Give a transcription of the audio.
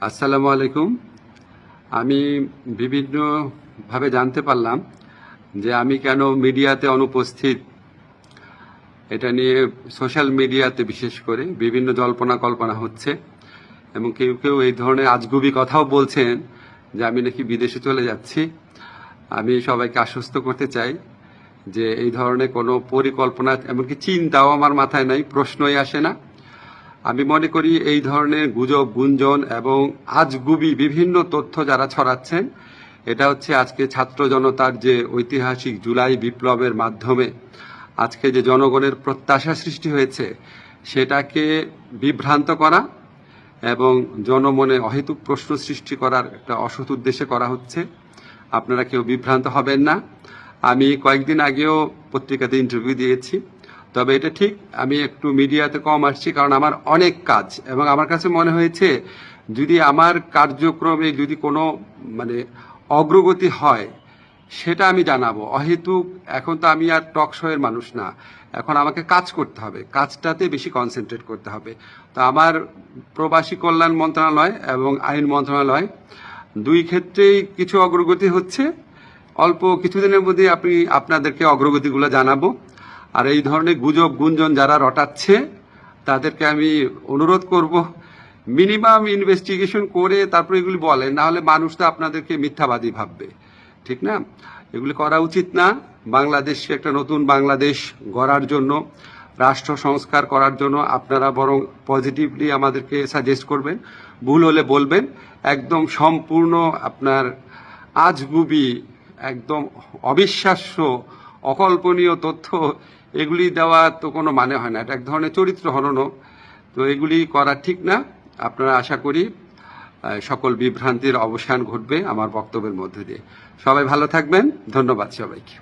আসসালামু আলাইকুম। আমি বিভিন্নভাবে জানতে পারলাম যে আমি কেন মিডিয়াতে অনুপস্থিত। এটা নিয়ে সোশ্যাল মিডিয়াতে বিশেষ করে বিভিন্ন জল্পনা কল্পনা হচ্ছে এবং কেউ কেউ এই ধরনের আজগুবি কথাও বলছেন যে আমি নাকি বিদেশে চলে যাচ্ছি। আমি সবাইকে আশ্বস্ত করতে চাই যে এই ধরনের কোনো পরিকল্পনা এমনকি চিন্তাও আমার মাথায় নাই, প্রশ্নই আসে না। আমি মনে করি এই ধরনের গুজব, গুঞ্জন এবং আজগুবি বিভিন্ন তথ্য যারা ছড়াচ্ছেন, এটা হচ্ছে আজকে ছাত্র জনতার যে ঐতিহাসিক জুলাই বিপ্লবের মাধ্যমে আজকে যে জনগণের প্রত্যাশা সৃষ্টি হয়েছে সেটাকে বিভ্রান্ত করা এবং জনমনে অহেতুক প্রশ্ন সৃষ্টি করার একটা অসৎ উদ্দেশ্যে করা হচ্ছে। আপনারা কেউ বিভ্রান্ত হবেন না। আমি কয়েকদিন আগেও পত্রিকাতে ইন্টারভিউ দিয়েছি, তবে এটা ঠিক আমি একটু মিডিয়াতে কম আসছি কারণ আমার অনেক কাজ এবং আমার কাছে মনে হয়েছে যদি আমার কার্যক্রমে যদি কোনো অগ্রগতি হয় সেটা আমি জানাবো। অহেতুক এখন তো আমি আর টক শো এর মানুষ না, এখন আমাকে কাজ করতে হবে, কাজটাতে বেশি কনসেন্ট্রেট করতে হবে। তো আমার প্রবাসী কল্যাণ মন্ত্রণালয় এবং আইন মন্ত্রণালয় দুই ক্ষেত্রেই কিছু অগ্রগতি হচ্ছে। অল্প কিছুদিনের মধ্যে আপনাদেরকে অগ্রগতিগুলো জানাবো। আর এই ধরনের গুজব গুঞ্জন যারা রটাচ্ছে তাদেরকে আমি অনুরোধ করব মিনিমাম ইনভেস্টিগেশন করে তারপর এগুলি বলেন, না হলে মানুষ তো আপনাদেরকে মিথ্যাবাদী ভাববে, ঠিক না? এগুলি করা উচিত না। বাংলাদেশকে একটা নতুন বাংলাদেশ গড়ার জন্য, রাষ্ট্র সংস্কার করার জন্য আপনারা বরং পজিটিভলি আমাদেরকে সাজেস্ট করবেন, ভুল হলে বলবেন। একদম সম্পূর্ণ আপনার আজগুবি, একদম অবিশ্বাস্য, অকল্পনীয় তথ্য এগুলি দেওয়া তো কোনো মানে হয় না, এটা এক ধরনের চরিত্র হননও। তো এগুলি করা ঠিক না। আপনারা আশা করি সকল বিভ্রান্তির অবসান ঘটবে আমার বক্তব্যের মধ্যে দিয়ে। সবাই ভালো থাকবেন। ধন্যবাদ সবাইকে।